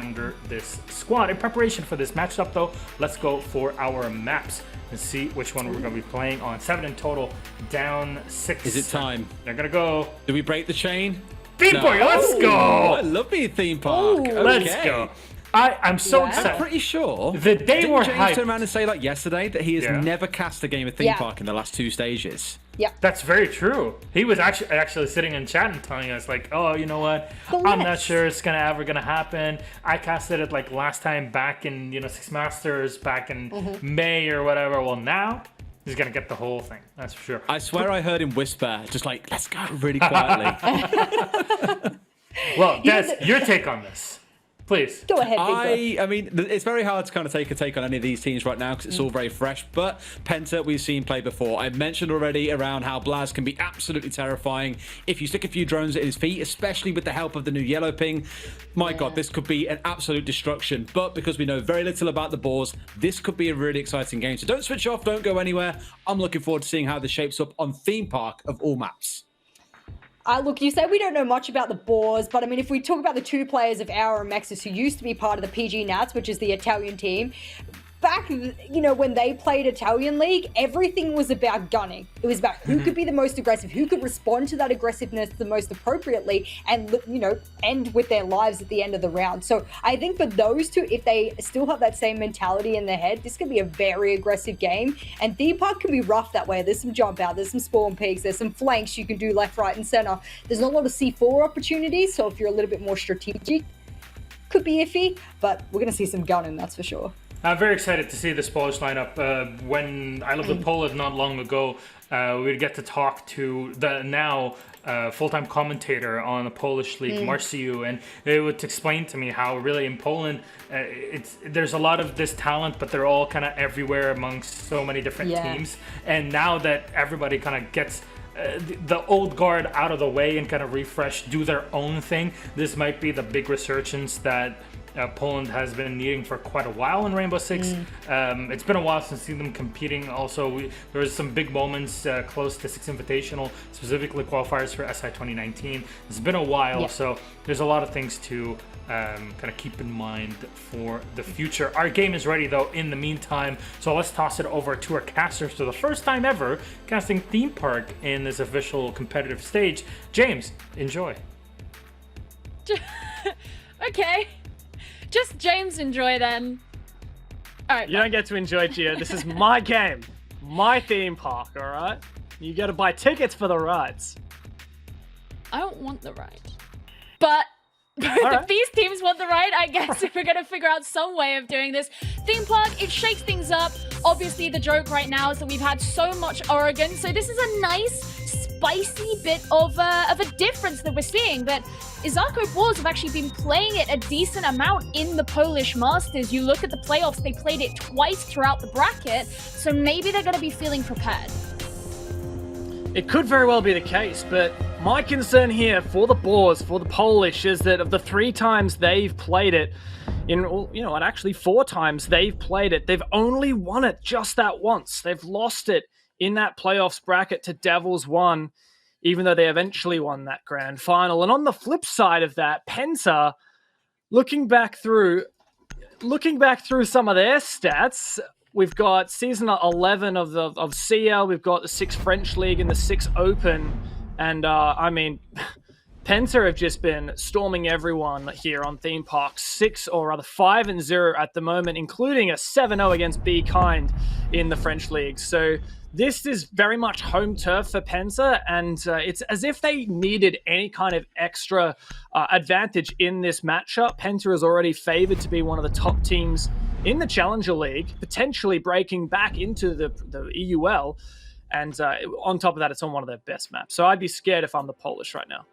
under this squad. In preparation for this matchup, though, let's go for our maps and see which one we're going to be playing on. 7 in total, down 6. Is it time? They're going to go. Do we break the chain? Theme park, let's go! I love me a theme park. Ooh. Okay. Let's go. I'm so excited. I'm pretty sure. The day Didn't we're James hyped. turn around and say like yesterday that he has never cast a game of theme park in the last 2 stages? Yeah. That's very true. He was actually sitting in chat and telling us like, oh, you know what? I'm not sure it's ever gonna happen. I casted it like last time back in Six Masters back in May or whatever. Well, now he's gonna get the whole thing. That's for sure. I swear I heard him whisper, just like, let's go, really quietly. Well, Des, your take on this. Please. Go ahead, Big Bro. I mean, it's very hard to kind of take a take on any of these teams right now because it's all very fresh. But Penta, we've seen play before. I mentioned already around how Blaz can be absolutely terrifying if you stick a few drones at his feet, especially with the help of the new yellow ping. My God, this could be an absolute destruction. But because we know very little about the Boars, this could be a really exciting game. So don't switch off, don't go anywhere. I'm looking forward to seeing how this shapes up on Theme Park of all maps. Look, you say we don't know much about the Boars, but I mean, if we talk about the 2 players of Aura and Mexus who used to be part of the PG Nats, which is the Italian team, back, when they played Italian League, everything was about gunning. It was about who could be the most aggressive, who could respond to that aggressiveness the most appropriately, and, end with their lives at the end of the round. So I think for those 2, if they still have that same mentality in their head, this could be a very aggressive game. And Theme Park can be rough that way. There's some jump out, there's some spawn peaks, there's some flanks you can do left, right, and center. There's not a lot of C4 opportunities, so if you're a little bit more strategic, could be iffy, but we're going to see some gunning, that's for sure. I'm very excited to see this Polish lineup. When I lived in Poland not long ago, we'd get to talk to the now full-time commentator on the Polish league, Marciu, and it would explain to me how really in Poland, there's a lot of this talent, but they're all kind of everywhere amongst so many different teams. And now that everybody kind of gets the old guard out of the way and kind of refresh, do their own thing, this might be the big resurgence that Poland has been needing for quite a while in Rainbow Six. It's been a while since I've seen them competing. Also, there was some big moments close to Six Invitational, specifically qualifiers for SI 2019. It's been a while, so there's a lot of things to kind of keep in mind for the future. Our game is ready, though, in the meantime, so let's toss it over to our casters for the first time ever casting Theme Park in this official competitive stage. James, enjoy. Okay. Just James enjoy then. All right. You don't get to enjoy, Gia. This is my game. My theme park, alright? You gotta buy tickets for the rides. I don't want the ride. But if these teams want the ride, I guess if we're gonna figure out some way of doing this. Theme park, it shakes things up. Obviously, the joke right now is that we've had so much Oregon, so this is a nice, spicy bit of a difference that we're seeing. But Izako Boars have actually been playing it a decent amount in the Polish Masters. You look at the playoffs, they played it twice throughout the bracket, so maybe they're going to be feeling prepared. It could very well be the case, but my concern here for the Boars, for the Polish, is that of the 3 times they've played it, and actually 4 times they've played it, they've only won it just that once. They've lost it in that playoffs bracket to Devils 1, even though they eventually won that grand final. And on the flip side of that, Penta, looking back through some of their stats, we've got season 11 of CL, we've got the 6 French League and the 6 Open, and Penta have just been storming everyone here on Theme Park. 5-0 at the moment, including a 7-0 against Be Kind in the French League. So this is very much home turf for Penta, and it's as if they needed any kind of extra advantage in this matchup. Penta is already favored to be one of the top teams in the Challenger League, potentially breaking back into the EUL, and on top of that, it's on one of their best maps. So I'd be scared if I'm the Polish right now.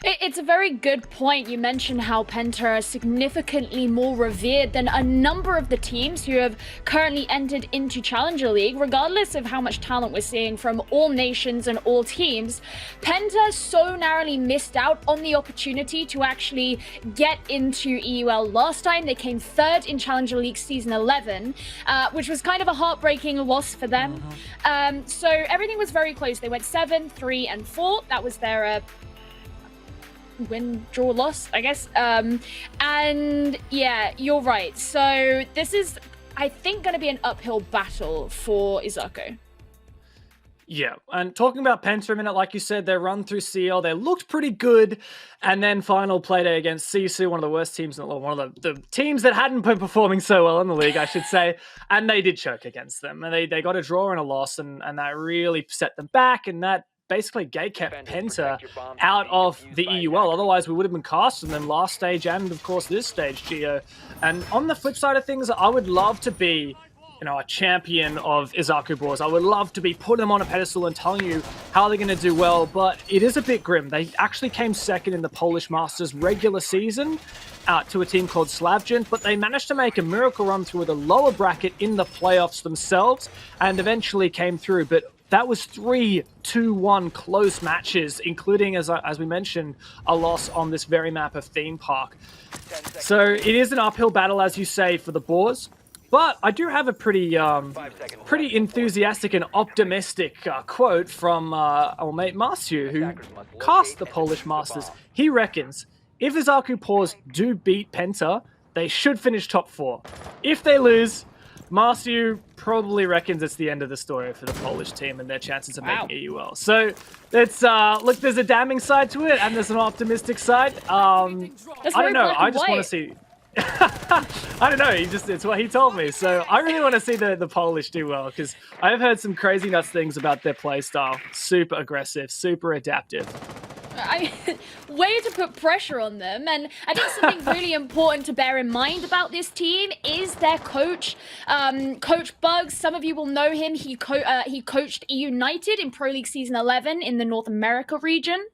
It's a very good point. You mentioned how Penta are significantly more revered than a number of the teams who have currently entered into Challenger League, regardless of how much talent we're seeing from all nations and all teams. Penta so narrowly missed out on the opportunity to actually get into EUL last time. They came 3rd in Challenger League Season 11, which was kind of a heartbreaking loss for them. So everything was very close. They went 7, 3, and 4. That was their win, draw, loss, I guess. And yeah, you're right. So this is, I think, going to be an uphill battle for Izako. Yeah, and talking about Penta a minute, like you said, their run through CL, they looked pretty good. And then final Playday against Sisu, one of the worst teams, one of the teams that hadn't been performing so well in the league, I should say. And they did choke against them. And they got a draw and a loss, and that really set them back. And that basically kept Penta out of the EUL. Otherwise, we would have been casting them last stage and, of course, this stage, Geo. And on the flip side of things, I would love to be a champion of Izako Boars. I would love to be putting them on a pedestal and telling you how they're going to do well, but it is a bit grim. They actually came second in the Polish Masters regular season to a team called Slavgent, but they managed to make a miracle run through the lower bracket in the playoffs themselves and eventually came through. But that was 3-2-1 close matches, including, as we mentioned, a loss on this very map of Theme Park. So it is an uphill battle, as you say, for the Boars. But I do have a pretty enthusiastic and optimistic quote from our mate Marciu, who cast the Polish Masters. He reckons if Izako Boars do beat Penta, they should finish top 4. If they lose, Marciu probably reckons it's the end of the story for the Polish team and their chances of making EUL. So it's look, there's a damning side to it, and there's an optimistic side. I don't know. I just want to see. I don't know, it's what he told me. So I really want to see the Polish do well, because I've heard some crazy nuts things about their play style. Super aggressive, super adaptive. Way to put pressure on them. And I think something really important to bear in mind about this team is their coach, Coach Bugs. Some of you will know him. He coached E United in Pro League Season 11 in the North America region.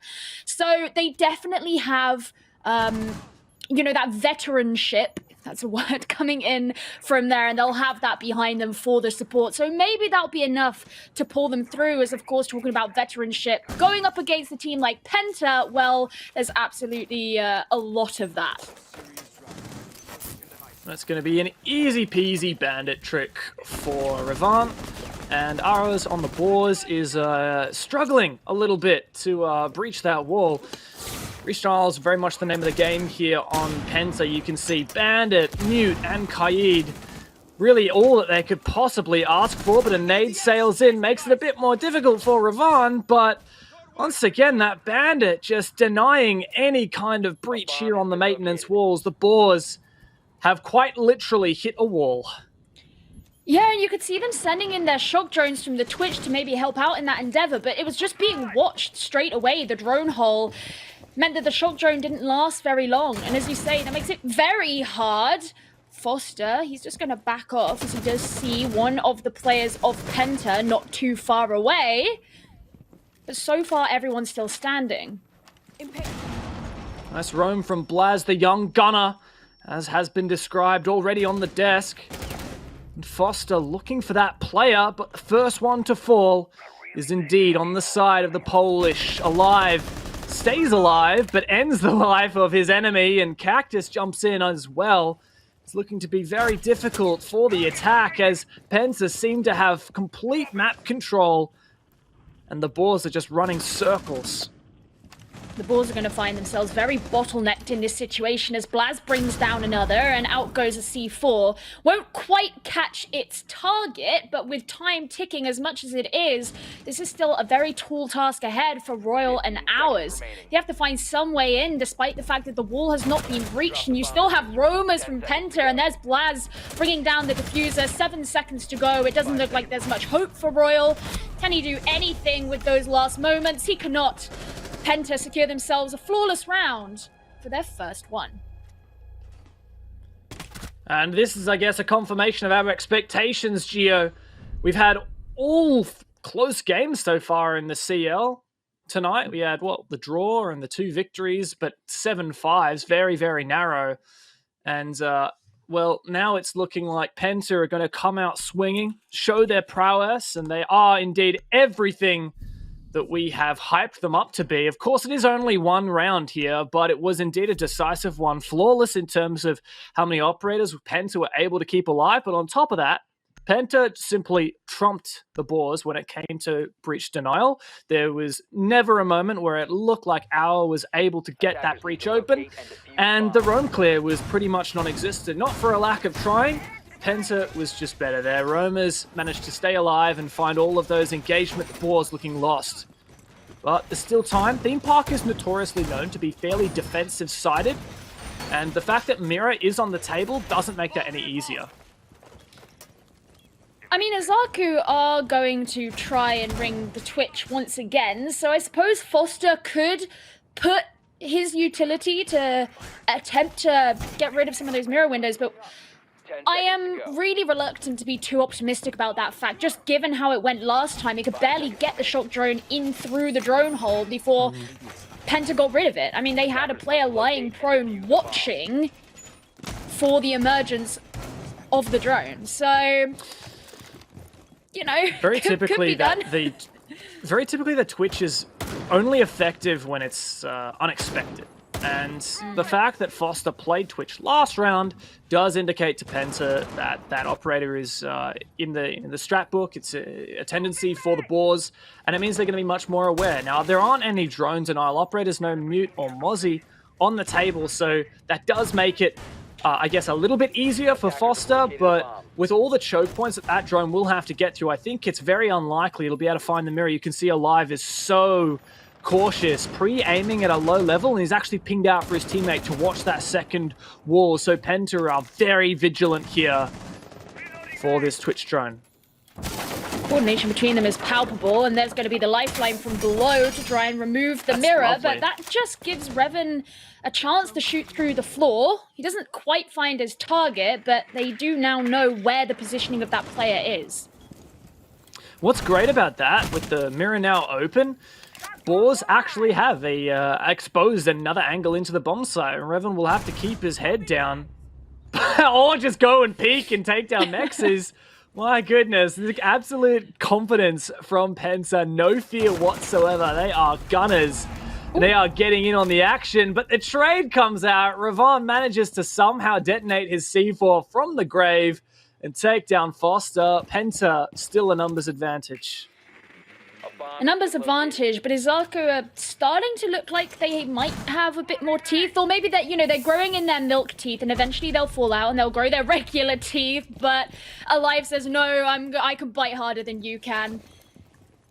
So they definitely have that veteranship, if that's a word, coming in from there, and they'll have that behind them for the support. So maybe that'll be enough to pull them through, as of course, talking about veteranship. Going up against a team like Penta, well, there's absolutely a lot of that. That's going to be an easy peasy bandit trick for Revan. And Arrows on the Boars is struggling a little bit to breach that wall. Freestyle is very much the name of the game here on Penta. You can see Bandit, Mute, and Kaid. Really all that they could possibly ask for, but a nade sails in, makes it a bit more difficult for Revan, but once again, that Bandit just denying any kind of breach here on the maintenance walls. The Boars have quite literally hit a wall. Yeah, and you could see them sending in their shock drones from the Twitch to maybe help out in that endeavor, but it was just being watched straight away. The drone hole meant that the shock drone didn't last very long. And as you say, that makes it very hard. Foster, he's just going to back off as he does see one of the players of Penta not too far away. But so far, everyone's still standing. Nice roam from Blaz, the young gunner, as has been described already on the desk. And Foster looking for that player, but the first one to fall is indeed on the side of the Polish. Alive. Stays alive, but ends the life of his enemy, and Cactus jumps in as well. It's looking to be very difficult for the attack, as Penta seem to have complete map control, and the Boars are just running circles. The Boars are going to find themselves very bottlenecked in this situation as Blaz brings down another, and out goes a C4. Won't quite catch its target, but with time ticking as much as it is, this is still a very tall task ahead for Royal and Ours. You have to find some way in, despite the fact that the wall has not been breached, and you still have roamers from Penta, and there's Blaz bringing down the diffuser. 7 seconds to go. It doesn't look like there's much hope for Royal. Can he do anything with those last moments? He cannot. Penta secure themselves a flawless round for their first one. And this is, I guess, a confirmation of our expectations, Gio. We've had all close games so far in the CL. Tonight we had, the draw and the 2 victories, but 7 5s, very, very narrow. And, now it's looking like Penta are going to come out swinging, show their prowess, and they are indeed everything that we have hyped them up to be. Of course, it is only one round here, but it was indeed a decisive one. Flawless in terms of how many operators Penta were able to keep alive, but on top of that, Penta simply trumped the Boars when it came to breach denial. There was never a moment where it looked like Our was able to get that breach open, and the roam clear was pretty much non-existent. Not for a lack of trying, Penta was just better there. Roamers managed to stay alive and find all of those engagement, the Boars looking lost. But there's still time. Theme Park is notoriously known to be fairly defensive-sided, and the fact that Mirror is on the table doesn't make that any easier. I mean, Izako are going to try and ring the Twitch once again, so I suppose Foster could put his utility to attempt to get rid of some of those mirror windows, but I am really reluctant to be too optimistic about that fact, just given how it went last time. He could barely get the shock drone in through the drone hole before Penta got rid of it. I mean, they had a player lying prone watching for the emergence of the drone, so... You know, very typically could be the Twitch is only effective when it's unexpected, and the fact that Foster played Twitch last round does indicate to Penta that that operator is in the strat book. It's a tendency for the Boars, and it means they're going to be much more aware. Now there aren't any drones and Isle operators, no Mute or Mozzie on the table, so that does make it. I guess a little bit easier for Foster, but with all the choke points that drone will have to get through, I think it's very unlikely it'll be able to find the mirror. You can see Alive is so cautious, pre-aiming at a low level, and he's actually pinged out for his teammate to watch that second wall. So Penta are very vigilant here for this Twitch drone. Coordination between them is palpable, and there's going to be the lifeline from below to try and remove the mirror, lovely. but that just gives Revan a chance to shoot through the floor. He doesn't quite find his target, but they do now know where the positioning of that player is. What's great about that, with the mirror now open, Boars actually have exposed another angle into the bomb site, and Revan will have to keep his head down. Or just go and peek and take down Nexus. My goodness, the absolute confidence from Penta, no fear whatsoever. They are gunners. They are getting in on the action, but the trade comes out. Ravon manages to somehow detonate his C4 from the grave and take down Foster. Penta, still a numbers advantage. A numbers advantage, but Izako are starting to look like they might have a bit more teeth, or maybe that, you know, they're growing in their milk teeth and eventually they'll fall out and they'll grow their regular teeth, but Alive says, no, I can bite harder than you can.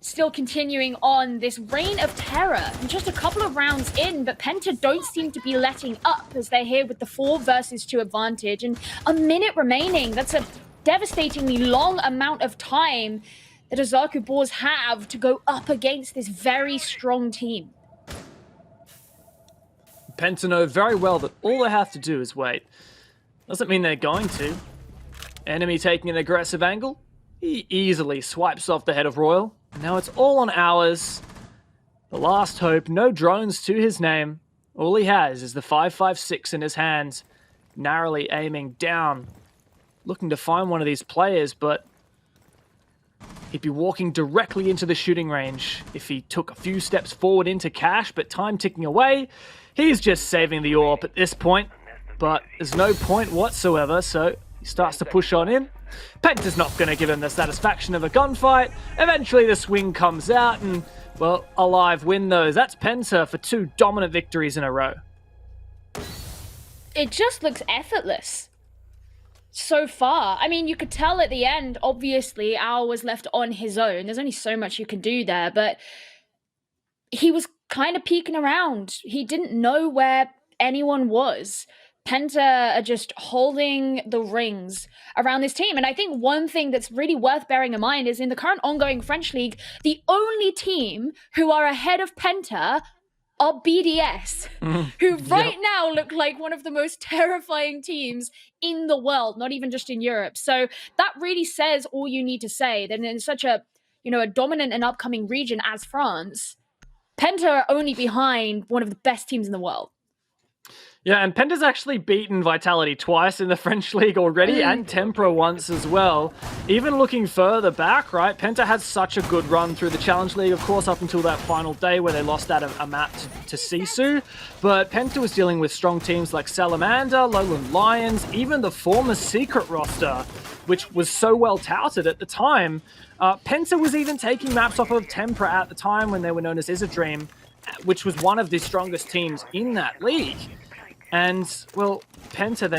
Still continuing on this reign of terror. Just a couple of rounds in, but Penta don't seem to be letting up as they're here with the 4 versus 2 advantage, and a minute remaining. That's a devastatingly long amount of time that Izako Boars have to go up against this very strong team. Penta know very well that all they have to do is wait. Doesn't mean they're going to. Enemy taking an aggressive angle. He easily swipes off the head of Royal. Now it's all on ours. The last hope, no drones to his name. All he has is the 5.56 in his hands, narrowly aiming down, looking to find one of these players, but he'd be walking directly into the shooting range if he took a few steps forward into cash, but time ticking away. He's just saving the AWP at this point, but there's no point whatsoever, so he starts to push on in. Penta's not going to give him the satisfaction of a gunfight. Eventually the swing comes out and, well, Alive win those. That's Penta for 2 dominant victories in a row. It just looks effortless so far. I mean, you could tell at the end, obviously, Al was left on his own. There's only so much you can do there, but he was kind of peeking around. He didn't know where anyone was. Penta are just holding the rings around this team. And I think one thing that's really worth bearing in mind is in the current ongoing French League, the only team who are ahead of Penta are BDS, who right now look like one of the most terrifying teams in the world, not even just in Europe. So that really says all you need to say, that in such a, you know, a dominant and upcoming region as France, Penta are only behind one of the best teams in the world. Yeah, and Penta's actually beaten Vitality twice in the French League already, and Tempra once as well. Even looking further back, right, Penta had such a good run through the Challenge League, of course, up until that final day where they lost out a map to Sisu. But Penta was dealing with strong teams like Salamander, Lowland Lions, even the former Secret roster, which was so well touted at the time. Penta was even taking maps off of Tempra at the time when they were known as Izzadream, which was one of the strongest teams in that league. And, well, Penta,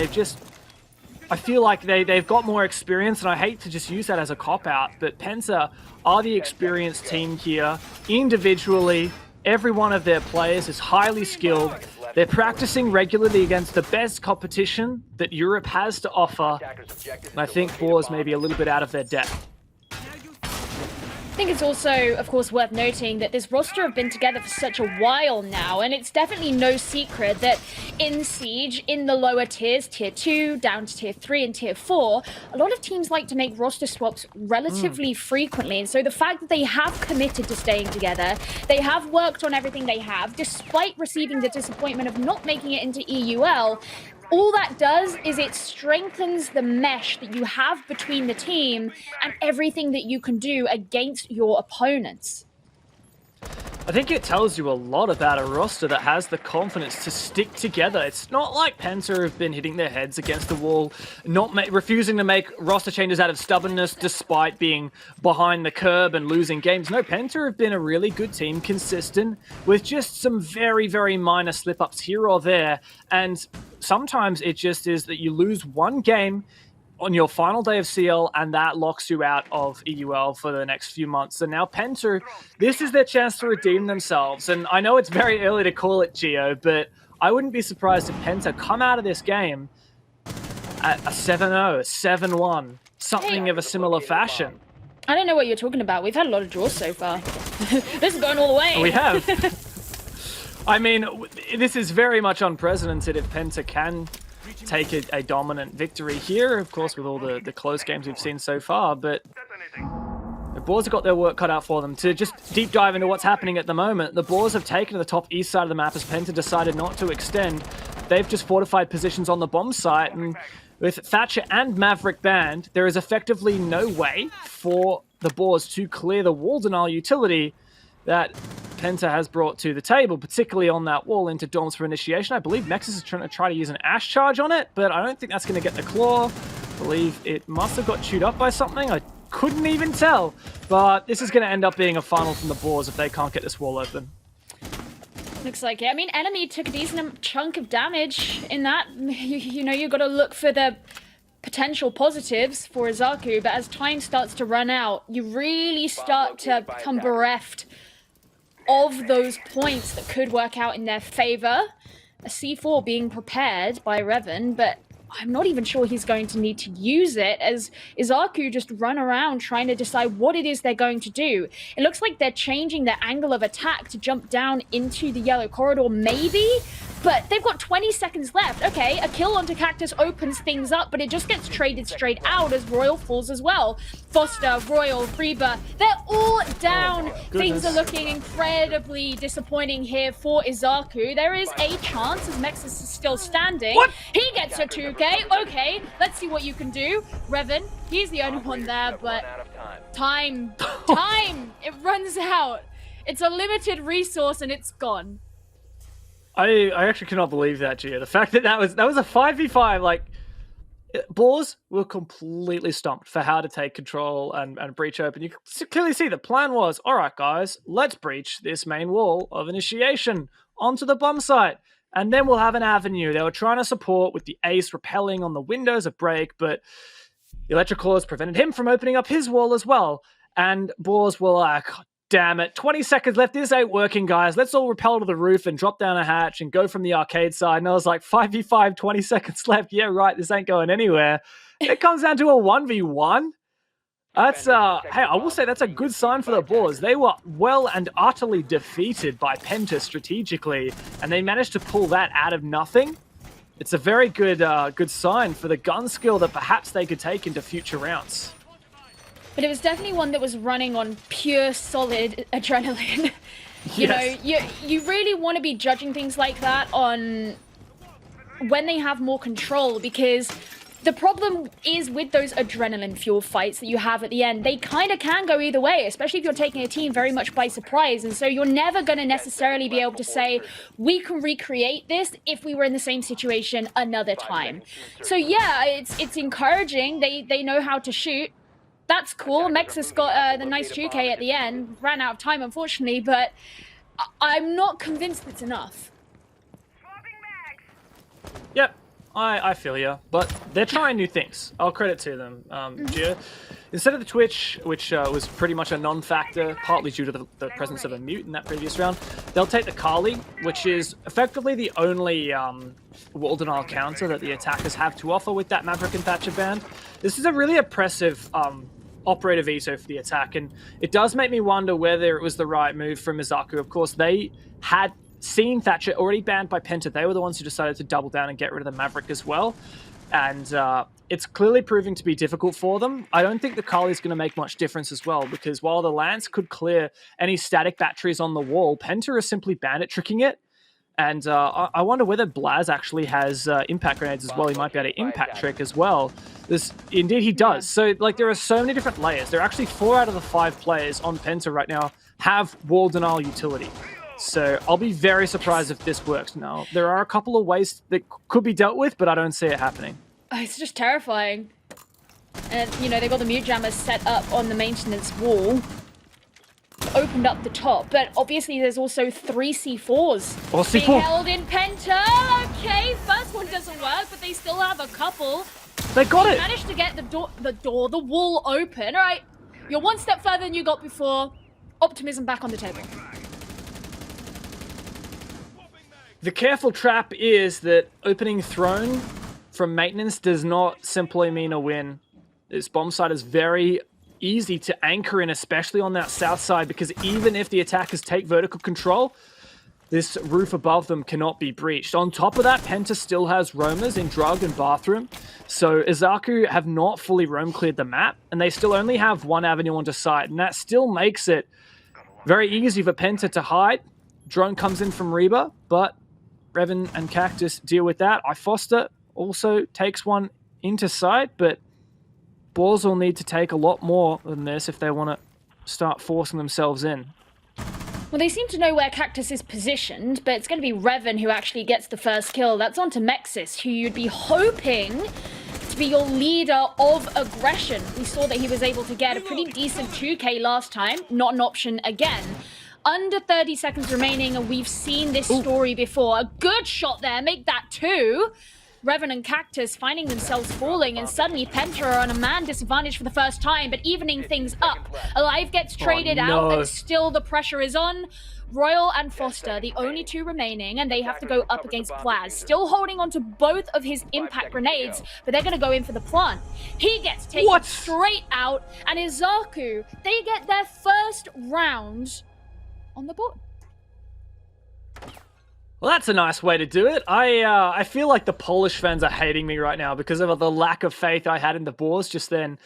I feel like they've got more experience, and I hate to just use that as a cop-out, but Penta are the experienced team here. Individually, every one of their players is highly skilled. They're practicing regularly against the best competition that Europe has to offer. And I think Boars may be a little bit out of their depth. I think it's also, of course, worth noting that this roster have been together for such a while now, and it's definitely no secret that in Siege, in the lower tiers, tier 2, down to tier 3 and tier 4, a lot of teams like to make roster swaps relatively frequently, and so the fact that they have committed to staying together, they have worked on everything they have, despite receiving the disappointment of not making it into EUL, all that does is it strengthens the mesh that you have between the team and everything that you can do against your opponents. I think it tells you a lot about a roster that has the confidence to stick together. It's not like Penta have been hitting their heads against the wall, refusing to make roster changes out of stubbornness despite being behind the curb and losing games. No, Penta have been a really good team, consistent, with just some very, very minor slip-ups here or there. And sometimes it just is that you lose one game on your final day of CL, and that locks you out of EUL for the next few months. And now Penta, this is their chance to redeem themselves. And I know it's very early to call it, Gio, but I wouldn't be surprised if Penta come out of this game at a 7-0, 7-1, something of a similar fashion. I don't know what you're talking about. We've had a lot of draws so far. This is going all the way. We have. I mean, this is very much unprecedented if Penta can take a dominant victory here, of course, with all the close games we've seen so far, but the Boars have got their work cut out for them. To just deep dive into what's happening at the moment, the Boars have taken to the top east side of the map as Penta decided not to extend. They've just fortified positions on the bomb site, and with Thatcher and Maverick banned, there is effectively no way for the Boars to clear the wall denial utility that Penta has brought to the table, particularly on that wall into Dorms for initiation. I believe Nexus is trying to use an Ash charge on it, but I don't think that's going to get the claw. I believe it must have got chewed up by something. I couldn't even tell, but this is going to end up being a final from the Boars if they can't get this wall open. Looks like it. I mean, enemy took a decent chunk of damage in that. You know, you've got to look for the potential positives for Izako, but as time starts to run out, you really start to become bereft of those points that could work out in their favor. A C4 being prepared by Revan, but I'm not even sure he's going to need to use it, as Izako just run around trying to decide what it is they're going to do. It looks like they're changing their angle of attack to jump down into the yellow corridor, maybe? But they've got 20 seconds left. Okay, a kill onto Cactus opens things up, but it just gets traded straight out as Royal falls as well. Foster, Royal, Reba, they're all down. Things are looking incredibly disappointing here for Izako. There is a chance as Mexus is still standing. What? He gets a 2K. Okay, let's see what you can do. Revan, he's the only one there, but time, it runs out. It's a limited resource and it's gone. I actually cannot believe that, Gio. The fact that was a 5v5, like, Boars were completely stumped for how to take control and breach open. You can clearly see the plan was, all right, guys, let's breach this main wall of initiation onto the bomb site, and then we'll have an avenue. They were trying to support with the ace repelling on the windows of break, but the electric claws prevented him from opening up his wall as well. And Boars were like, damn it, 20 seconds left. This ain't working, guys. Let's all rappel to the roof and drop down a hatch and go from the arcade side. And I was like, 5v5, 20 seconds left. Yeah, right, this ain't going anywhere. It comes down to a 1v1. That's, hey, I will say that's a good sign for the Boars. They were well and utterly defeated by Penta strategically, and they managed to pull that out of nothing. It's a very good, good sign for the gun skill that perhaps they could take into future rounds. But it was definitely one that was running on pure, solid adrenaline. You know, you really want to be judging things like that on when they have more control, because the problem is with those adrenaline fuel fights that you have at the end, they kind of can go either way, especially if you're taking a team very much by surprise. And so you're never going to necessarily be able to say, we can recreate this if we were in the same situation another time. So yeah, it's encouraging. They know how to shoot. That's cool. Mexus got the nice 2K at the end. Ran out of time, unfortunately, but I'm not convinced it's enough. Yep. I feel ya, but they're trying new things. I'll credit to them. Gia, instead of the Twitch, which was pretty much a non-factor, partly due to the presence of a mute in that previous round, they'll take the Kali, which is effectively the only wall denial counter that the attackers have to offer with that Maverick and Thatcher band. This is a really oppressive operator veto for the attack, and it does make me wonder whether it was the right move from Izako. Of course, they had seen Thatcher already banned by Penta. They were the ones who decided to double down and get rid of the Maverick as well. And it's clearly proving to be difficult for them. I don't think the Kali is going to make much difference as well, because while the Lance could clear any static batteries on the wall, Penta is simply bandit tricking it. And I wonder whether Blaz actually has impact grenades as well. He might be able to impact trick as well. Indeed, he does. So, like, there are so many different layers. There are actually 4 out of the 5 players on Penta right now have wall denial utility. So I'll be very surprised if this works now. There are a couple of ways that could be dealt with, but I don't see it happening. It's just terrifying. And, you know, they've got the mute jammers set up on the maintenance wall. Opened up the top, but obviously there's also 3 C4s Or being C4. held in Penta. Okay, first one doesn't work, but they still have a couple. They got They it. managed to get the wall open. All right, you're one step further than you got before. Optimism back on the table. The careful trap is that opening throne from maintenance does not simply mean a win. This bomb site is very easy to anchor in, especially on that south side, because even if the attackers take vertical control, this roof above them cannot be breached. On top of that, Penta still has roamers in drug and bathroom, so Izako have not fully roam cleared the map, and they still only have 1 avenue onto site, and that still makes it very easy for Penta to hide. Drone comes in from Reba, but Revan and Cactus deal with that. iFoster also takes one into sight, but Boars will need to take a lot more than this if they want to start forcing themselves in. Well, they seem to know where Cactus is positioned, but it's going to be Revan who actually gets the first kill. That's onto Mexus, who you'd be hoping to be your leader of aggression. We saw that he was able to get a pretty decent 2K last time. Not an option again. Under 30 seconds remaining, and we've seen this story before. A good shot there, make that 2. Revan and Cactus finding themselves falling, and suddenly Penta are on a man disadvantage for the first time, but evening things up. Alive gets traded out, and still the pressure is on. Royal and Foster, the only 2 remaining, and they have to go up against Blaz. Still holding on to both of his impact grenades, but they're going to go in for the plant. He gets taken straight out, and Izako, they get their first round on the board. Well, that's a nice way to do it. I feel like the Polish fans are hating me right now because of the lack of faith I had in the Boars just then.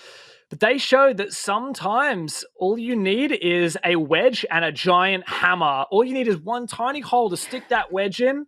But they showed that sometimes all you need is a wedge and a giant hammer. All you need is one tiny hole to stick that wedge in.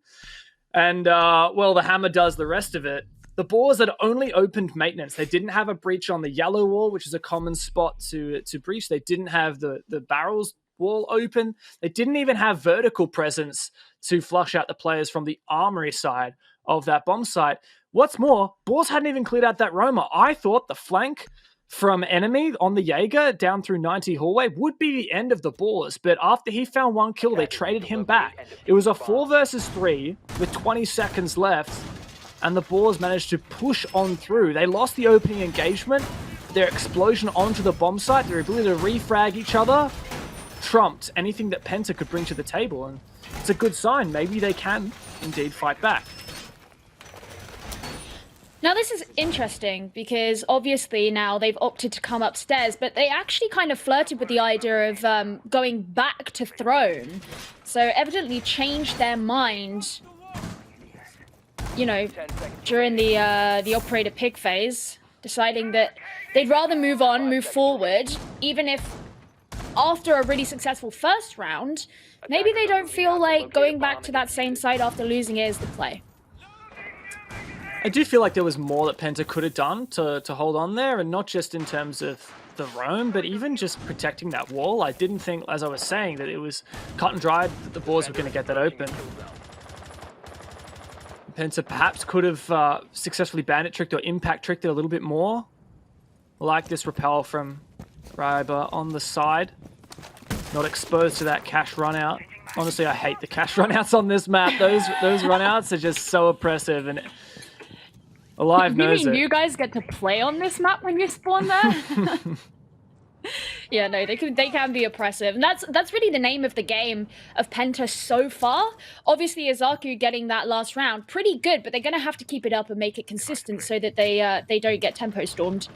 And, well, the hammer does the rest of it. The Boars had only opened maintenance. They didn't have a breach on the yellow wall, which is a common spot to breach. They didn't have the barrels wall open. They didn't even have vertical presence to flush out the players from the armory side of that bomb site. What's more, Boars hadn't even cleared out that roamer. I thought the flank from enemy on the Jaeger down through 90 hallway would be the end of the Boars, but after he found 1 kill, they traded him back. It was a 4 versus 3 with 20 seconds left, and the Boars managed to push on through. They lost the opening engagement. Their explosion onto the bomb site, their ability to refrag each other, trumped anything that Penta could bring to the table, and it's a good sign. Maybe they can indeed fight back. Now this is interesting because obviously now they've opted to come upstairs, but they actually kind of flirted with the idea of going back to throne. So evidently changed their mind, you know, during the operator pick phase, deciding that they'd rather move on, move forward, even if after a really successful first round, maybe they don't feel like going back to that same site after losing it is the play. I do feel like there was more that Penta could have done to hold on there, and not just in terms of the roam, but even just protecting that wall. I didn't think, as I was saying, that it was cut and dried that the Boars were going to get that open. Penta perhaps could have successfully bandit tricked or impact tricked it a little bit more. Like this repel from Ryber on the side. Not exposed to that cash run out. Honestly, I hate the cash runouts on this map. Those runouts are just so oppressive, and Alive knows it. You mean you guys get to play on this map when you spawn there? Yeah, no, they can be oppressive, and that's really the name of the game of Penta so far. Obviously, Izako getting that last round, pretty good, but they're gonna have to keep it up and make it consistent so that they don't get tempo stormed.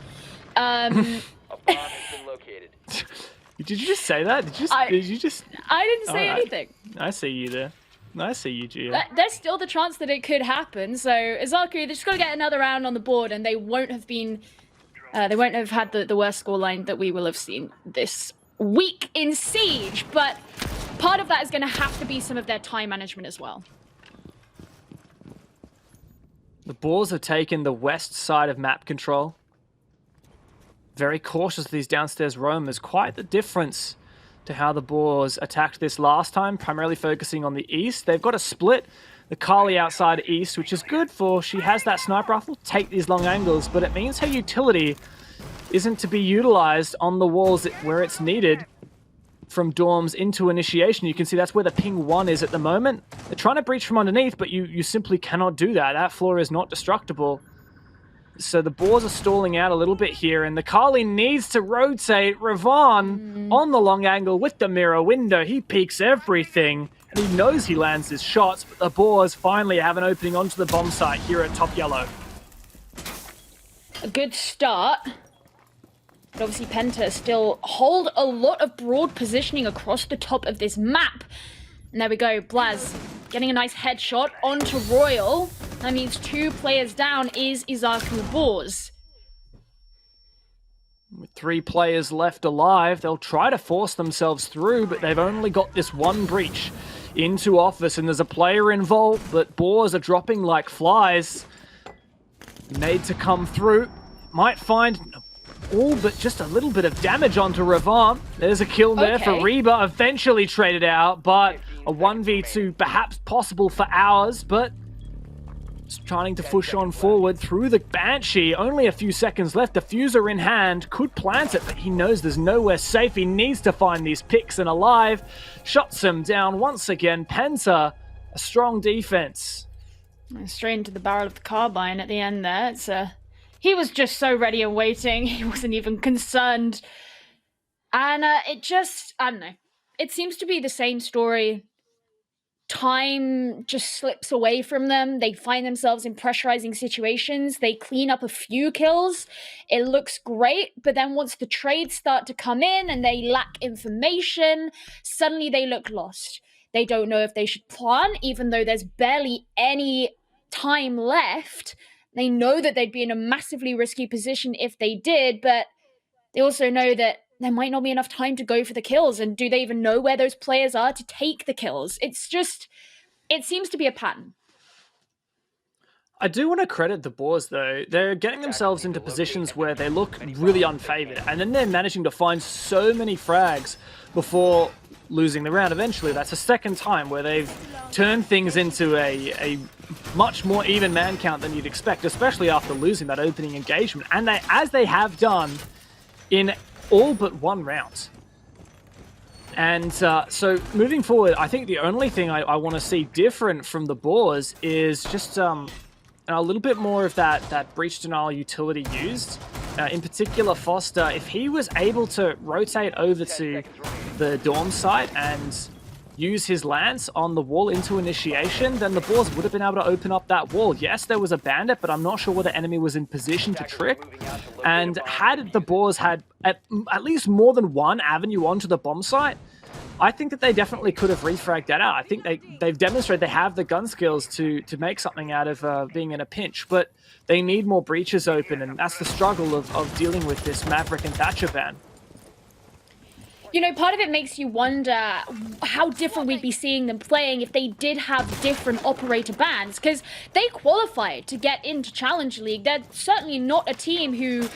A bomb has been located. Did you just say that? Did you just? I didn't say anything. I see you there. I see you, Gia. There's still the chance that it could happen. So Izako, they just got to get another round on the board, and they won't have been. They won't have had the worst scoreline that we will have seen this week in Siege. But part of that is going to have to be some of their time management as well. The Boars have taken the west side of map control. Very cautious of these downstairs roamers. Quite the difference to how the Boars attacked this last time, primarily focusing on the east. They've got to split the Kali outside east, which is good for she has that sniper rifle, take these long angles, but it means her utility isn't to be utilized on the walls where it's needed from dorms into initiation. You can see that's where the ping 1 is at the moment. They're trying to breach from underneath, but you simply cannot do that. That floor is not destructible. So the Boars are stalling out a little bit here, and the Kali needs to rotate. Ravon on the long angle with the mirror window. He peeks everything, and he knows he lands his shots, but the Boars finally have an opening onto the bomb site here at top yellow. A good start. But obviously Penta still hold a lot of broad positioning across the top of this map. And there we go, Blaz getting a nice headshot onto Royal. That means 2 players down is Izako Boars. With 3 players left alive, they'll try to force themselves through, but they've only got this one breach into office, and there's a player involved, but Boars are dropping like flies. Made to come through. Might find all but just a little bit of damage onto Ravon. There's a kill there for Reba, eventually traded out, but a 1v2 perhaps possible for hours, but just trying to push on forward through the Banshee. Only a few seconds left. Diffuser in hand. Could plant it, but he knows there's nowhere safe. He needs to find these picks, and Alive shots him down once again. Penta, a strong defense. Straight into the barrel of the carbine at the end there. He was just so ready and waiting. He wasn't even concerned. And I don't know. It seems to be the same story. Time just slips away from them. They find themselves in pressurizing situations. They clean up a few kills. It looks great, but then once the trades start to come in and they lack information, suddenly they look lost. They don't know if they should plan, even though there's barely any time left. They know that they'd be in a massively risky position if they did, but they also know that there might not be enough time to go for the kills. And do they even know where those players are to take the kills? It seems to be a pattern. I do want to credit the Boars, though. They're getting themselves into positions where they look really unfavored, and then they're managing to find so many frags before losing the round eventually. That's the second time where they've turned things into a much more even man count than you'd expect, especially after losing that opening engagement. And as they have done in all but one round. And so moving forward, I think the only thing I want to see different from the Boars is just a little bit more of that breach denial utility used. In particular, Foster, if he was able to rotate over to the dorm site and use his lance on the wall into initiation, then the Boars would have been able to open up that wall. Yes, there was a bandit, but I'm not sure whether the enemy was in position to trick. And had the Boars had at least more than one avenue onto the bomb site, I think that they definitely could have refragged that out. I think they've demonstrated they have the gun skills to make something out of being in a pinch, but they need more breaches open, and that's the struggle of dealing with this Maverick and Thatcher ban. You know, part of it makes you wonder how different we'd be seeing them playing if they did have different operator bans, because they qualified to get into Challenge League. They're certainly not a team who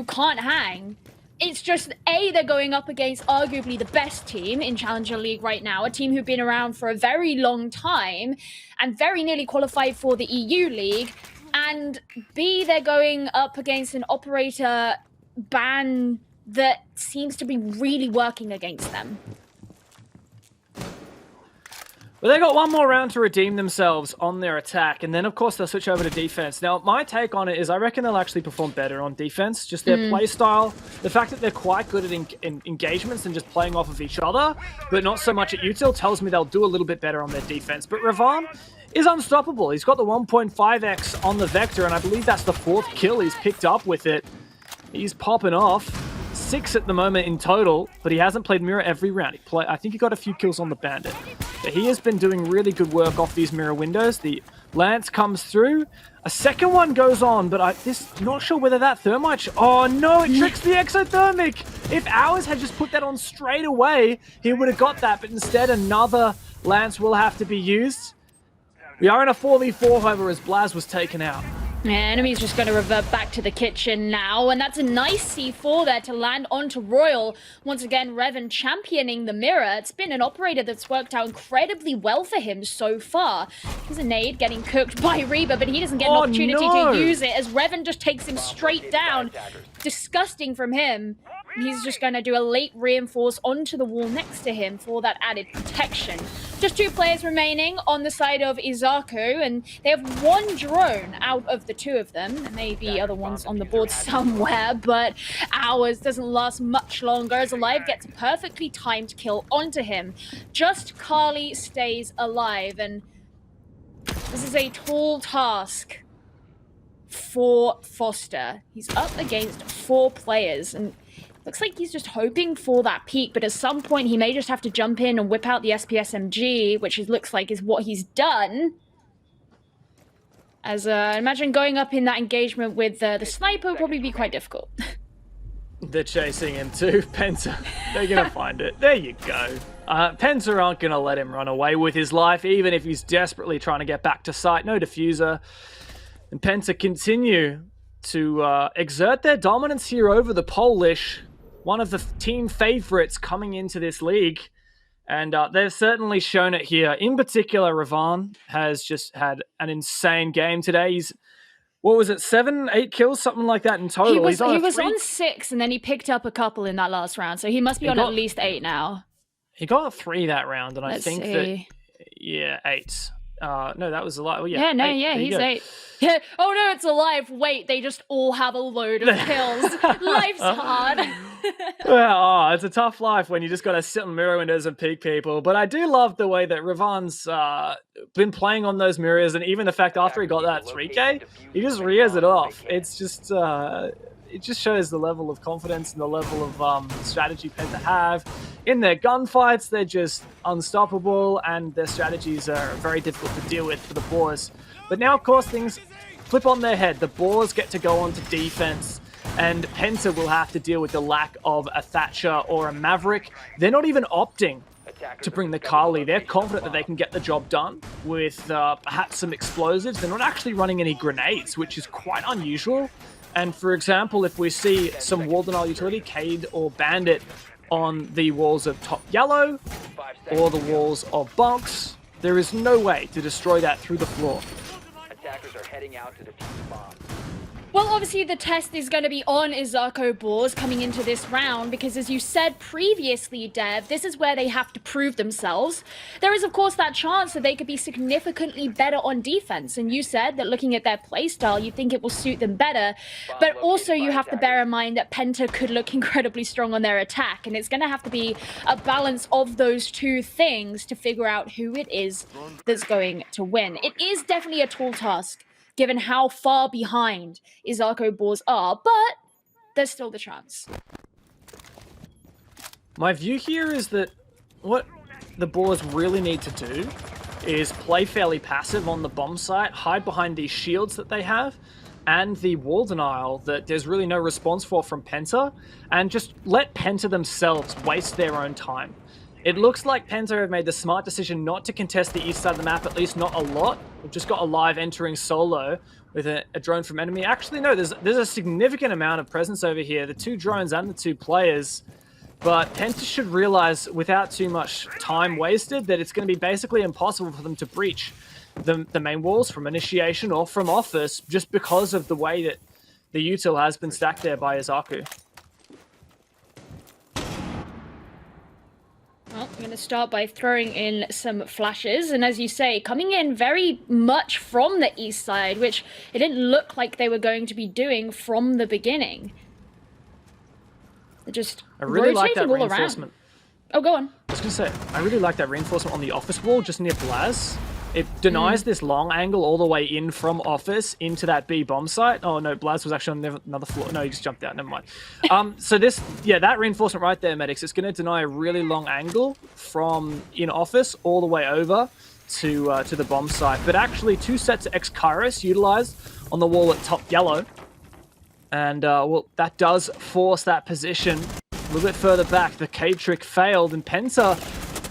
can't hang. It's just, A, they're going up against arguably the best team in Challenger League right now, a team who've been around for a very long time and very nearly qualified for the EU League. And B, they're going up against an operator ban that seems to be really working against them. Well, they got one more round to redeem themselves on their attack, and then, of course, they'll switch over to defense. Now, my take on it is I reckon they'll actually perform better on defense. Just their play style, the fact that they're quite good at engagements and just playing off of each other, but not so much at util, tells me they'll do a little bit better on their defense. But Ravan is unstoppable. He's got the 1.5x on the Vector, and I believe that's the 4th kill he's picked up with it. He's popping off. 6 at the moment in total, but he hasn't played Mirror every round. I think he got a few kills on the Bandit. But he has been doing really good work off these Mirror windows. The Lance comes through. A second one goes on, but I'm not sure whether that Thermite... Oh no, it tricks the Exothermic! If Ours had just put that on straight away, he would have got that, but instead another Lance will have to be used. We are in a 4v4, however, as Blaz was taken out. Yeah, enemy's just going to revert back to the kitchen now, and that's a nice C4 there to land onto Royal. Once again, Revan championing the Mirror. It's been an operator that's worked out incredibly well for him so far. Here's a nade getting cooked by Reba, but he doesn't get an opportunity to use it as Revan just takes him straight down. Disgusting from him. He's just going to do a late reinforce onto the wall next to him for that added protection. Just 2 players remaining on the side of Izako, and they have 1 drone out of the 2 of them. There may be other ones on the board somewhere, but Ours doesn't last much longer as Alive gets a perfectly timed kill onto him. Just Carly stays alive, and this is a tall task for Foster. He's up against 4 players, and looks like he's just hoping for that peak, but at some point he may just have to jump in and whip out the SPSMG, which looks like is what he's done. As imagine going up in that engagement with the sniper would probably be quite difficult. They're chasing him too, Penta. They're going to find it. There you go. Penta aren't going to let him run away with his life, even if he's desperately trying to get back to site. No diffuser. And Penta continue to exert their dominance here over the Polish. One of the team favorites coming into this league. And they've certainly shown it here. In particular, Ravan has just had an insane game today. He's, what was it, 7, 8 kills, something like that in total. He was on 6, and then he picked up a couple in that last round. So he must be on at least 8 now. He got 3 that round, and I think that... Yeah, 8. No, that was a lot. Well, yeah, he's 8. Yeah. Oh no, it's Alive. Wait, they just all have a load of kills. Life's hard. Well, it's a tough life when you just got to sit on mirror windows and peek people. But I do love the way that Ravan's been playing on those mirrors, and even the fact after he got that 3K, he just rears it off. It's just... it just shows the level of confidence and the level of strategy Penta have. In their gunfights, they're just unstoppable, and their strategies are very difficult to deal with for the Boars. But now, of course, things flip on their head. The Boars get to go on to defense, and Penta will have to deal with the lack of a Thatcher or a Maverick. They're not even opting to bring the Carly. They're confident that they can get the job done with perhaps some explosives. They're not actually running any grenades, which is quite unusual. And for example, if we see some Waldenal utility, Cade or Bandit, on the walls of top yellow or the walls of box, there is no way to destroy that through the floor. Attackers are heading out to defuse the bomb. Well, obviously the test is going to be on Izako Boars coming into this round because, as you said previously, Dev, this is where they have to prove themselves. There is, of course, that chance that they could be significantly better on defense, and you said that looking at their playstyle, you think it will suit them better, but also you have to bear in mind that Penta could look incredibly strong on their attack, and it's going to have to be a balance of those 2 things to figure out who it is that's going to win. It is definitely a tall task, given how far behind Izako Boars are, but there's still the chance. My view here is that what the Boars really need to do is play fairly passive on the bomb site, hide behind these shields that they have, and the wall denial that there's really no response for from Penta, and just let Penta themselves waste their own time. It looks like Penta have made the smart decision not to contest the east side of the map, at least not a lot. We've just got Alive entering solo with a drone from enemy. Actually, no, there's a significant amount of presence over here. The 2 drones and the 2 players. But Penta should realize, without too much time wasted, that it's going to be basically impossible for them to breach the main walls from initiation or from office, just because of the way that the util has been stacked there by Izako. Well, I'm going to start by throwing in some flashes, and as you say, coming in very much from the east side, which it didn't look like they were going to be doing from the beginning. They're just I really like that rotating all reinforcement. around. Oh, go on. I was going to say, I really like that reinforcement on the office wall, just near Blaz. It denies this long angle all the way in from office into that B bomb site. Oh no, Blaz was actually on another floor. No, he just jumped out. Never mind. So this, yeah, that reinforcement right there, medics, it's going to deny a really long angle from in office all the way over to the bomb site. But actually, 2 sets of X-Kairos utilized on the wall at top yellow. And well, that does force that position a little bit further back. The cave trick failed, and Penta,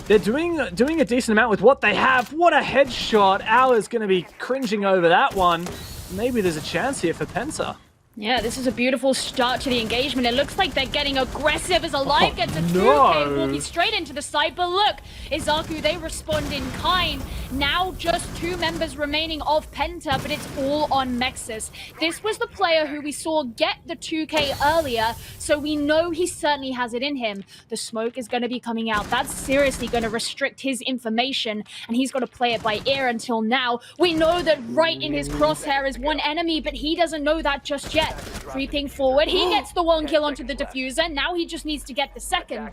they're doing a decent amount with what they have. What a headshot. Hour's going to be cringing over that one. Maybe there's a chance here for Penta. Yeah, this is a beautiful start to the engagement. It looks like they're getting aggressive as Alive gets a 2K no. walking straight into the site. But look, Izako, they respond in kind. Now just 2 members remaining of Penta, but it's all on Mexus. This was the player who we saw get the 2K earlier, so we know he certainly has it in him. The smoke is going to be coming out. That's seriously going to restrict his information, and he's got to play it by ear until now. We know that right in his crosshair is one enemy, but he doesn't know that just yet. Creeping forward, he gets the 1 kill onto the diffuser. Now he just needs to get the second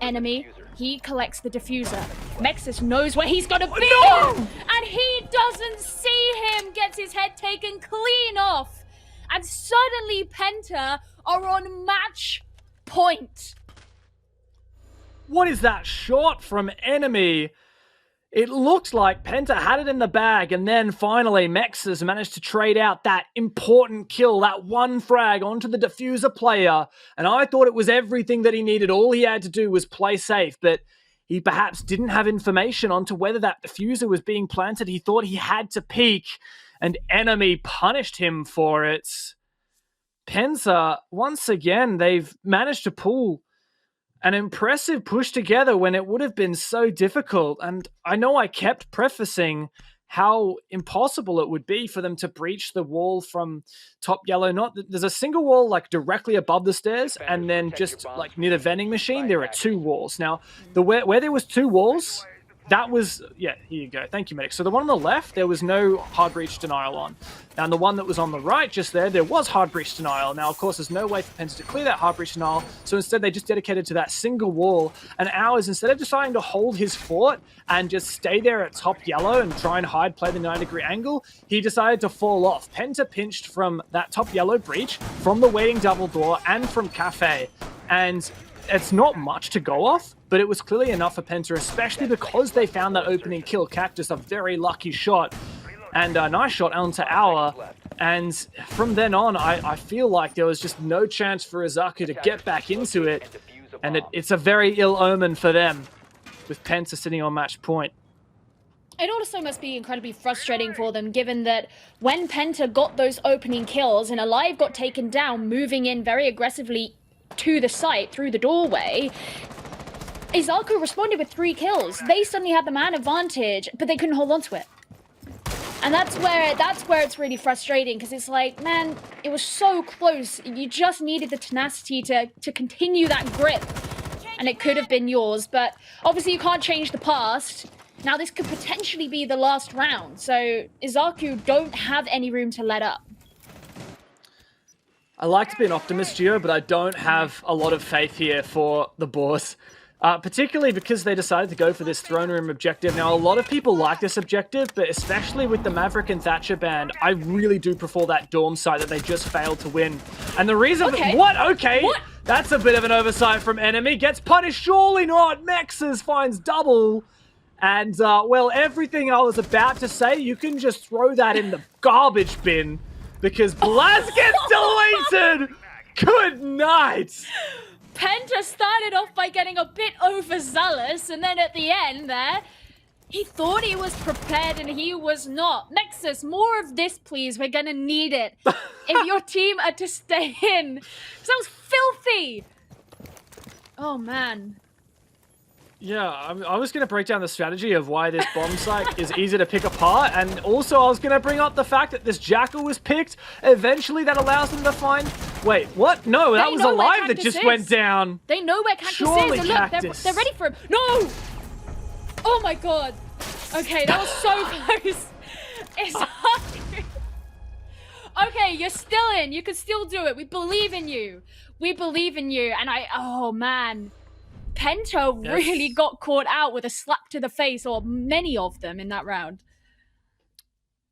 enemy. He collects the diffuser. Mexus knows where he's gonna be, and he doesn't see him. Gets his head taken clean off, and suddenly Penta are on match point. What is that shot from enemy? It looked like Penta had it in the bag, and then finally Mexus managed to trade out that important kill, that 1 frag onto the diffuser player, and I thought it was everything that he needed. All he had to do was play safe, but he perhaps didn't have information onto whether that diffuser was being planted. He thought he had to peek, and enemy punished him for it. Penta, once again, they've managed to pull an impressive push together when it would have been so difficult. And I know I kept prefacing how impossible it would be for them to breach the wall from top yellow. There's a single wall like directly above the stairs, and then just like near the vending machine, there are 2 walls. Now, where there was 2 walls, that was, yeah, here you go. Thank you, medic. So the one on the left, there was no hard breach denial on. And the one that was on the right just there was hard breach denial. Now, of course, there's no way for Penta to clear that hard breach denial, so instead they just dedicated to that single wall. And Hours, instead of deciding to hold his fort and just stay there at top yellow and try and hide, play the 9-degree angle, he decided to fall off. Penta pinched from that top yellow breach, from the waiting double door, and from Cafe. And it's not much to go off, but it was clearly enough for Penta, especially because they found that opening kill. Cactus, a very lucky shot, and a nice shot onto Hour. And from then on, I feel like there was just no chance for Izako to get back into it, and it's a very ill omen for them, with Penta sitting on match point. It also must be incredibly frustrating for them, given that when Penta got those opening kills and Alive got taken down, moving in very aggressively to the site through the doorway, Izako responded with 3 kills. They suddenly had the man advantage, but they couldn't hold on to it. And that's where it's really frustrating, because it's like, man, it was so close. You just needed the tenacity to continue that grip, and it could have been yours. But obviously you can't change the past. Now this could potentially be the last round, so Izako don't have any room to let up. I like to be an optimist, Gio, but I don't have a lot of faith here for the Boars. Particularly because they decided to go for this throne room objective. Now, a lot of people like this objective, but especially with the Maverick and Thatcher band, I really do prefer that dorm site that they just failed to win. And the reason... Okay. What? Okay. What? That's a bit of an oversight from enemy. Gets punished. Surely not. Mexus finds double. And, well, everything I was about to say, you can just throw that in the garbage bin. because Blaz gets deleted. Good night. Penta started off by getting a bit overzealous, and then at the end there, he thought he was prepared and he was not. Nexus, more of this, please. We're gonna need it. If your team are to stay in. Sounds filthy. Oh, man. Yeah, I was going to break down the strategy of why this bomb site is easy to pick apart, and also I was going to bring up the fact that this Jackal was picked. Eventually that allows them to find... Wait, what? No, that was alive that just went down. They know where Cactus Surely is, and look, Cactus. they're ready for him. No! Oh my god. Okay, that was so close. It's hard. Okay, you're still in. You can still do it. We believe in you. We believe in you. And oh man. Penta really got caught out with a slap to the face, or many of them in that round.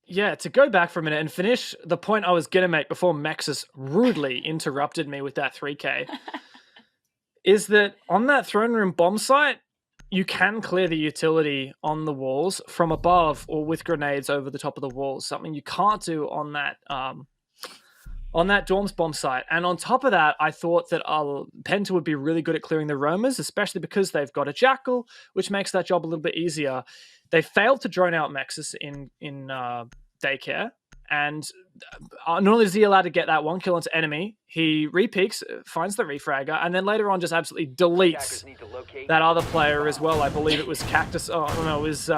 Yeah, to go back for a minute and finish the point I was going to make before Mexus rudely interrupted me with that 3K, is that on that throne room bomb site, you can clear the utility on the walls from above or with grenades over the top of the walls, something you can't do on that Dorms bomb site. And on top of that, I thought that Penta would be really good at clearing the roamers, especially because they've got a Jackal, which makes that job a little bit easier. They failed to drone out Mexus in daycare, and not only is he allowed to get that 1 kill into enemy, he repeaks, finds the refragger, and then later on just absolutely deletes that other player as well. I believe it was Cactus. Oh, no, it was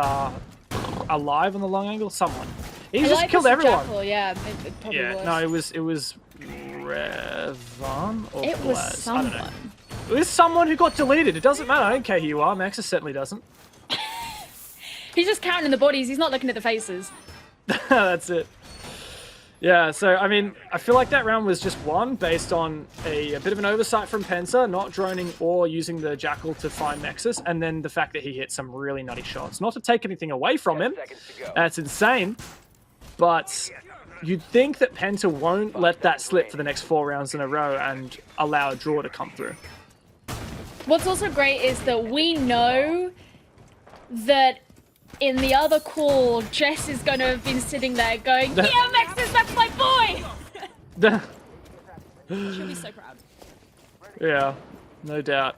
Alive on the long angle. Someone. He just killed everyone. Jackal, yeah, it probably was. No, it was Revan or it Blaz. was I don't know. someone. It was someone who got deleted. It doesn't matter. I don't care who you are. Maxis certainly doesn't. He's just counting the bodies. He's not looking at the faces. That's it. Yeah, so, I mean, I feel like that round was just won based on a bit of an oversight from Penta, not droning or using the Jackal to find Nexus, and then the fact that he hit some really nutty shots. Not to take anything away from him, that's insane, but you'd think that Penta won't let that slip for the next 4 rounds in a row and allow a draw to come through. What's also great is that we know that in the other call, Jess is going to have been sitting there going, yeah, Maxis, that's my boy! She'll be so proud. Yeah, no doubt.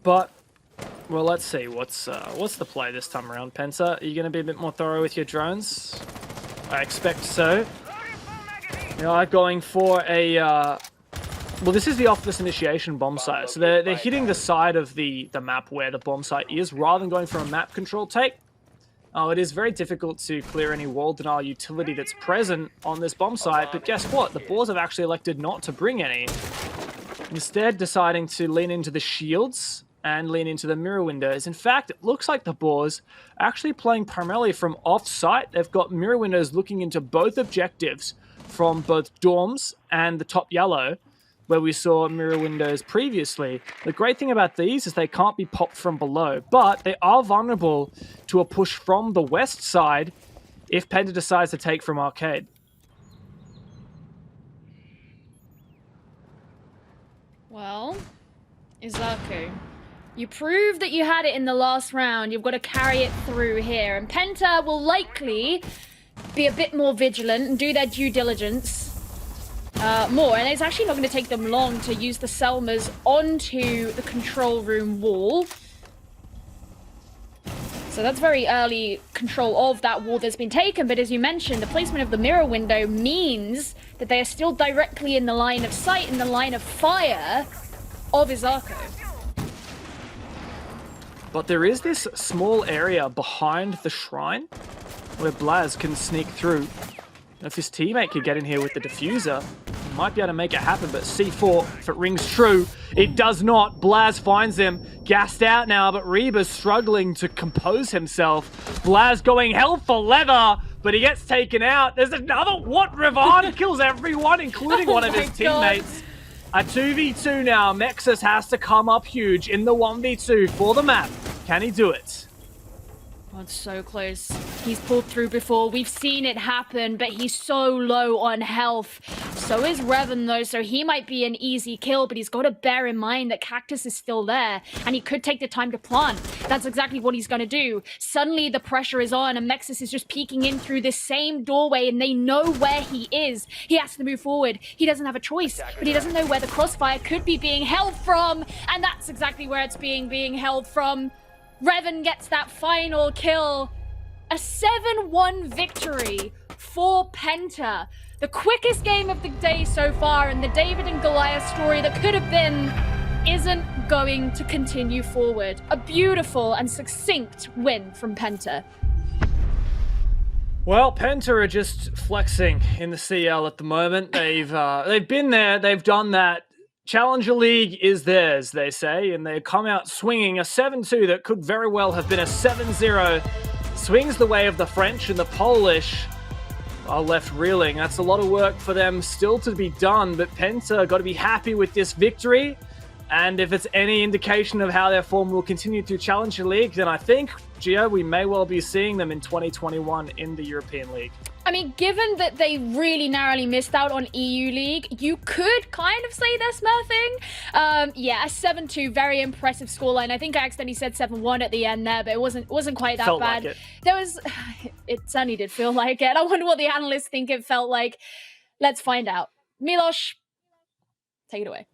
But, well, let's see. What's the play this time around, Penta? Are you going to be a bit more thorough with your drones? I expect so. You are going for a... well, this is the off-this initiation bomb site, so they're hitting the side of the map where the bomb site is, rather than going for a map control take. It is very difficult to clear any wall denial utility that's present on this bomb site, but guess what? The Boars have actually elected not to bring any. Instead, deciding to lean into the shields and lean into the mirror windows. In fact, it looks like the Boars are actually playing primarily from off-site. They've got mirror windows looking into both objectives from both dorms and the top yellow, where we saw mirror windows previously. The great thing about these is they can't be popped from below, but they are vulnerable to a push from the west side if Penta decides to take from arcade. Well, Izako, you proved that you had it in the last round. You've got to carry it through here, and Penta will likely be a bit more vigilant and do their due diligence more, and it's actually not going to take them long to use the Selmas onto the control room wall. So that's very early control of that wall that's been taken, but as you mentioned, the placement of the mirror window means that they are still directly in the line of sight, in the line of fire of Izako. But there is this small area behind the shrine where Blaz can sneak through. If his teammate could get in here with the diffuser, he might be able to make it happen, but C4, if it rings true, it does not. Blaz finds him, gassed out now, but Reba's struggling to compose himself. Blaz going hell for leather, but he gets taken out. There's another, what? Revan kills everyone, including one of his teammates. A 2v2 now. Mexus has to come up huge in the 1v2 for the map. Can he do it? Oh, it's so close. He's pulled through before. We've seen it happen, but he's so low on health. So is Revan, though, so he might be an easy kill, but he's got to bear in mind that Cactus is still there, and he could take the time to plant. That's exactly what he's going to do. Suddenly, the pressure is on, and Mexus is just peeking in through this same doorway, and they know where he is. He has to move forward. He doesn't have a choice, but he doesn't know where the crossfire could be being held from, and that's exactly where it's being held from. Revan gets that final kill. A 7-1 victory for Penta. The quickest game of the day so far, and the David and Goliath story that could have been isn't going to continue forward. A beautiful and succinct win from Penta. Well, Penta are just flexing in the CL at the moment. They've been there, they've done that. Challenger League is theirs, they say, and they come out swinging a 7-2 that could very well have been a 7-0. Swings the way of the French, and the Polish are left reeling. That's a lot of work for them still to be done, but Penta got to be happy with this victory. And if it's any indication of how their form will continue through Challenger League, then I think, Gio, we may well be seeing them in 2021 in the European League. I mean, given that they really narrowly missed out on EU League, you could kind of say they're smurfing. Yeah, a 7-2, very impressive scoreline. I think I accidentally said 7-1 at the end there, but it wasn't quite that Felt bad. like it. There was, it certainly did feel like it. I wonder what the analysts think it felt like. Let's find out. Milos, take it away.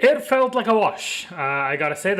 It felt like a wash. I gotta say that.